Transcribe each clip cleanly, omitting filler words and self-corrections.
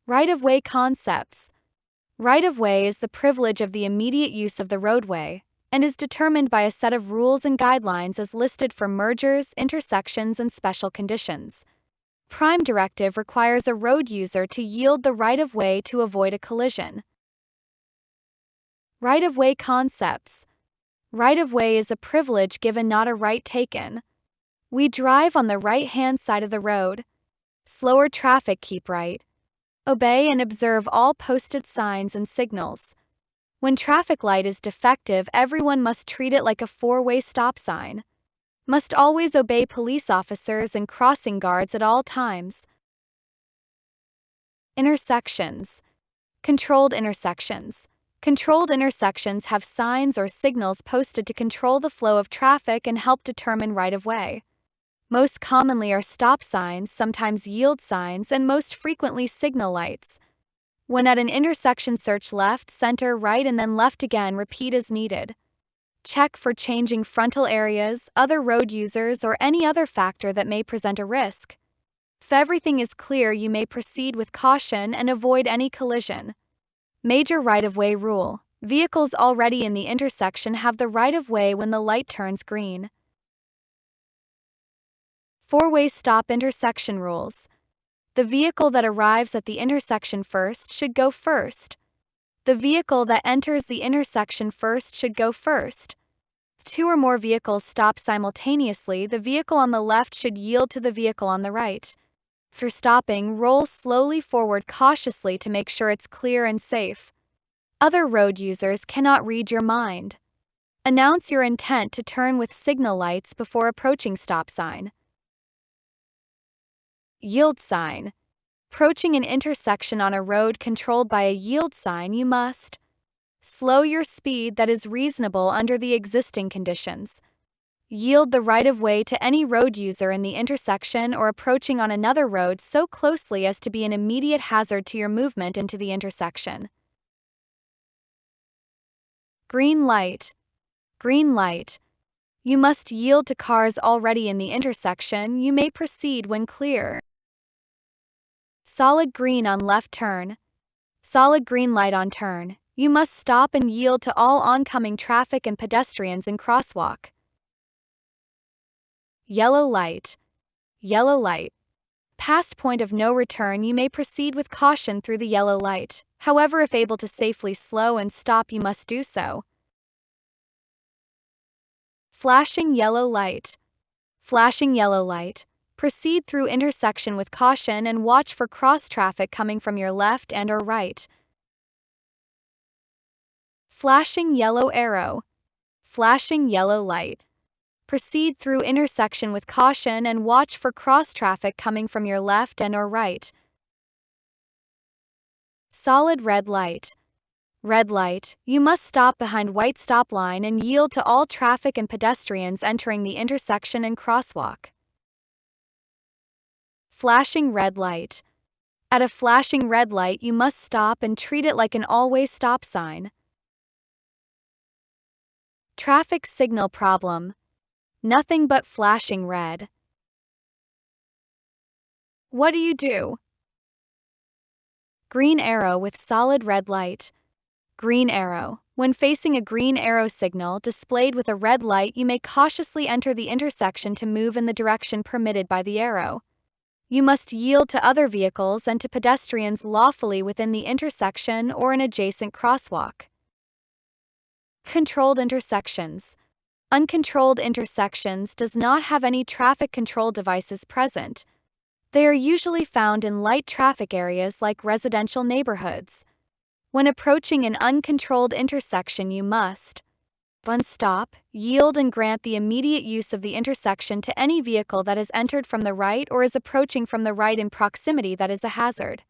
Right-of-way concepts. Right-of-way is the privilege of the immediate use of the roadway and is determined by a set of rules and guidelines as listed for mergers, intersections, and special conditions. Prime directive requires a road user to yield the right-of-way to avoid a collision. Right-of-way concepts. Right-of-way is a privilege given, not a right taken. We drive on the right-hand side of the road. Slower traffic keep right. Obey and observe all posted signs and signals. When traffic light is defective, everyone must treat it like a four-way stop sign. Must always obey police officers and crossing guards at all times. Intersections. Controlled intersections. Controlled intersections have signs or signals posted to control the flow of traffic and help determine right-of-way. Most commonly are stop signs, sometimes yield signs, and most frequently signal lights. When at an intersection, search left, center, right, and then left again. Repeat as needed. Check for changing frontal areas, other road users, or any other factor that may present a risk. If everything is clear, you may proceed with caution and avoid any collision. Major right-of-way rule. Vehicles already in the intersection have the right-of-way when the light turns green. Four-way stop intersection rules. The vehicle that arrives at the intersection first should go first. The vehicle that enters the intersection first should go first. If two or more vehicles stop simultaneously, the vehicle on the left should yield to the vehicle on the right. For stopping, roll slowly forward cautiously to make sure it's clear and safe. Other road users cannot read your mind. Announce your intent to turn with signal lights before approaching stop sign. Yield sign. Approaching an intersection on a road controlled by a yield sign, you must slow your speed that is reasonable under the existing conditions. Yield the right-of-way to any road user in the intersection or approaching on another road so closely as to be an immediate hazard to your movement into the intersection. Green light. Green light. You must yield to cars already in the intersection. You may proceed when clear. Solid green on left turn. Solid green light on turn. You must stop and yield to all oncoming traffic and pedestrians in crosswalk. Yellow light. Yellow light. Past point of no return, you may proceed with caution through the yellow light. However, if able to safely slow and stop, you must do so. Flashing yellow light. Flashing yellow light. Proceed through intersection with caution and watch for cross traffic coming from your left and or right. Flashing yellow arrow. Flashing yellow light. Proceed through intersection with caution and watch for cross traffic coming from your left and or right. Solid red light. Red light. You must stop behind white stop line and yield to all traffic and pedestrians entering the intersection and crosswalk. Flashing red light. At a flashing red light, you must stop and treat it like an always stop sign. Traffic signal problem. Nothing but flashing red. What do you do? Green arrow with solid red light. Green arrow. When facing a green arrow signal displayed with a red light, you may cautiously enter the intersection to move in the direction permitted by the arrow. You must yield to other vehicles and to pedestrians lawfully within the intersection or an adjacent crosswalk. Controlled intersections. Uncontrolled intersections does not have any traffic control devices present. They are usually found in light traffic areas like residential neighborhoods. When approaching an uncontrolled intersection, you must stop, yield, and grant the immediate use of the intersection to any vehicle that has entered from the right or is approaching from the right in proximity that is a hazard.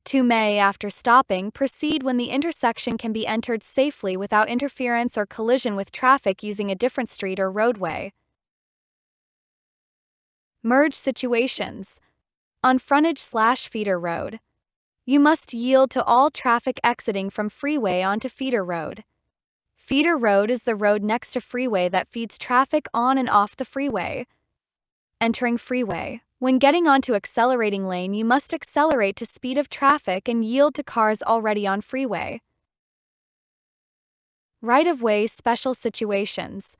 2 may, after stopping, proceed when the intersection can be entered safely without interference or collision with traffic using a different street or roadway. Merge situations. On frontage/feeder road, you must yield to all traffic exiting from freeway onto feeder road. Feeder road is the road next to freeway that feeds traffic on and off the freeway. Entering freeway. When getting onto accelerating lane, you must accelerate to speed of traffic and yield to cars already on freeway. Right-of-way special situations.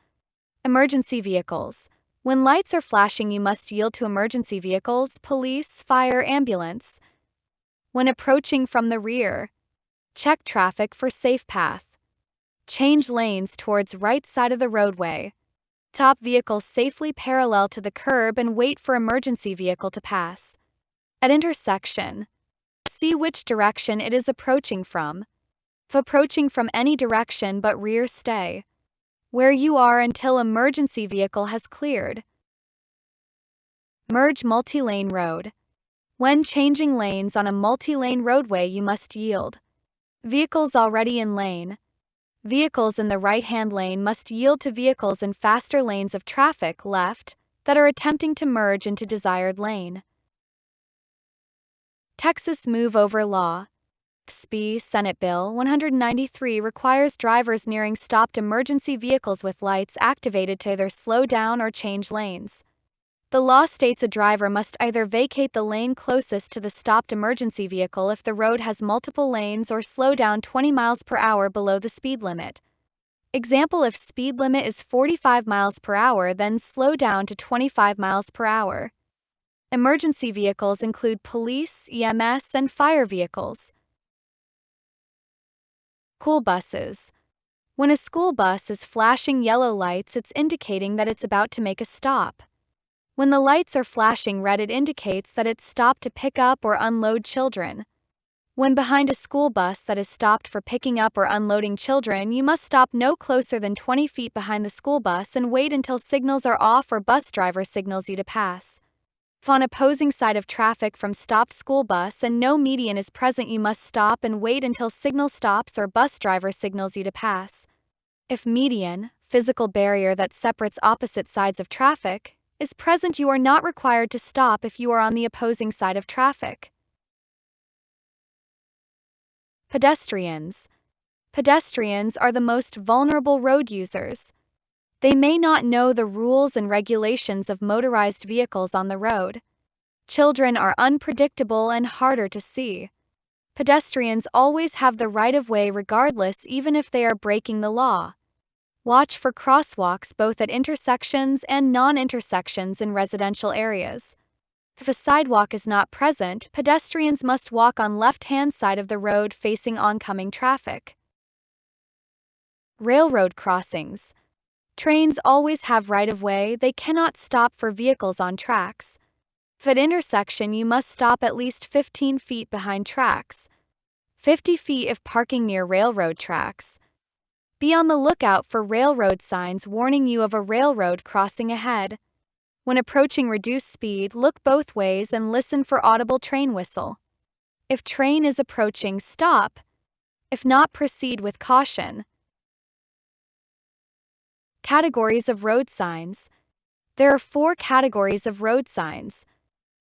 Emergency vehicles. When lights are flashing, you must yield to emergency vehicles, police, fire, ambulance. When approaching from the rear, check traffic for safe path. Change lanes towards right side of the roadway. Stop vehicle safely parallel to the curb and wait for emergency vehicle to pass. At intersection, see which direction it is approaching from. If approaching from any direction but rear, stay where you are until emergency vehicle has cleared. Merge multi-lane road. When changing lanes on a multi-lane roadway, you must yield. Vehicles already in lane. Vehicles in the right-hand lane must yield to vehicles in faster lanes of traffic left that are attempting to merge into desired lane. Texas Move Over Law. SB Senate Bill 193 requires drivers nearing stopped emergency vehicles with lights activated to either slow down or change lanes. The law states a driver must either vacate the lane closest to the stopped emergency vehicle if the road has multiple lanes or slow down 20 miles per hour below the speed limit. Example: if speed limit is 45 miles per hour, then slow down to 25 miles per hour. Emergency vehicles include police, EMS, and fire vehicles. School buses. When a school bus is flashing yellow lights, it's indicating that it's about to make a stop. When the lights are flashing red, it indicates that it's stopped to pick up or unload children. When behind a school bus that is stopped for picking up or unloading children, you must stop no closer than 20 feet behind the school bus and wait until signals are off or bus driver signals you to pass. If on opposing side of traffic from stopped school bus and no median is present, you must stop and wait until signal stops or bus driver signals you to pass. If median, physical barrier that separates opposite sides of traffic, is present, you are not required to stop if you are on the opposing side of traffic. Pedestrians. Pedestrians are the most vulnerable road users. They may not know the rules and regulations of motorized vehicles on the road. Children are unpredictable and harder to see. Pedestrians always have the right of way regardless, even if they are breaking the law. Watch for crosswalks both at intersections and non-intersections in residential areas. If a sidewalk is not present, pedestrians must walk on left-hand side of the road facing oncoming traffic. Railroad crossings. Trains always have right-of-way. They cannot stop for vehicles on tracks. If at intersection, you must stop at least 15 feet behind tracks. 50 feet if parking near railroad tracks. Be on the lookout for railroad signs warning you of a railroad crossing ahead. When approaching, reduce speed, look both ways, and listen for audible train whistle. If train is approaching, stop. If not, proceed with caution. Categories of road signs. There are 4 categories of road signs: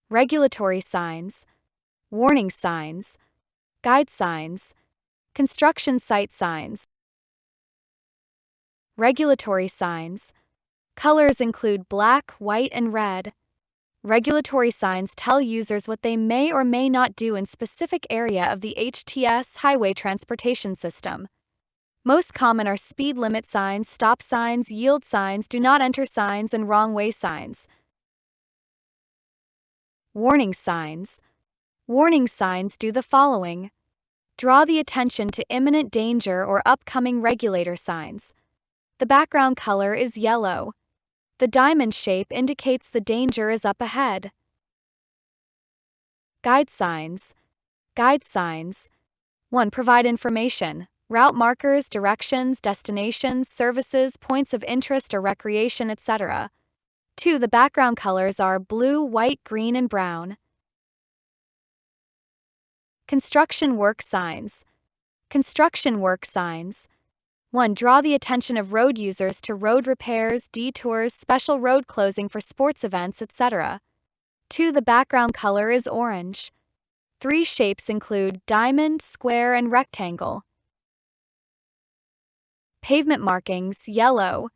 regulatory signs, warning signs, guide signs, construction site signs. Regulatory signs. Colors include black, white, and red. Regulatory signs tell users what they may or may not do in specific area of the HTS highway transportation system. Most common are speed limit signs, stop signs, yield signs, do not enter signs, and wrong way signs. Warning signs. Warning signs do the following: draw the attention to imminent danger or upcoming regulator signs. The background color is yellow. The diamond shape indicates the danger is up ahead. Guide signs. Guide signs. 1. Provide information, route markers, directions, destinations, services, points of interest or recreation, etc. 2. The background colors are blue, white, green, and brown. Construction work signs. Construction work signs. 1. Draw the attention of road users to road repairs, detours, special road closing for sports events, etc. 2. The background color is orange. 3. Shapes include diamond, square, and rectangle. Pavement markings: yellow,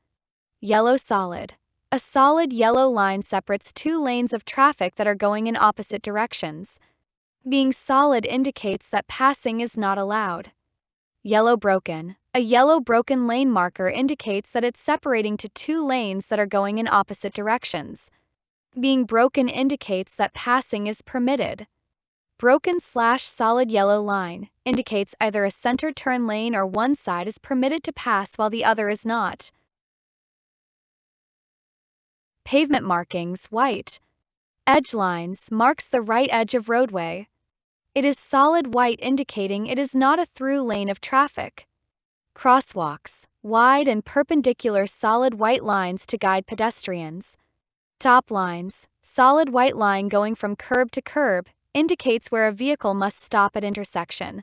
yellow solid. A solid yellow line separates two lanes of traffic that are going in opposite directions. Being solid indicates that passing is not allowed. Yellow broken. A yellow broken lane marker indicates that it's separating to two lanes that are going in opposite directions. Being broken indicates that passing is permitted. Broken/solid yellow line indicates either a center turn lane or one side is permitted to pass while the other is not. Pavement markings, white. Edge lines marks the right edge of roadway. It is solid white indicating it is not a through lane of traffic. Crosswalks, wide and perpendicular solid white lines to guide pedestrians. Stop lines, solid white line going from curb to curb, indicates where a vehicle must stop at intersection.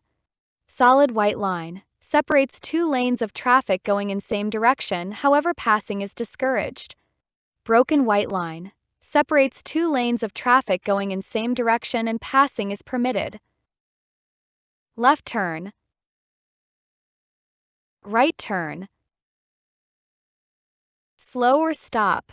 Solid white line separates two lanes of traffic going in same direction, however passing is discouraged. Broken white line separates two lanes of traffic going in same direction and passing is permitted. Left turn, right turn, slow or stop.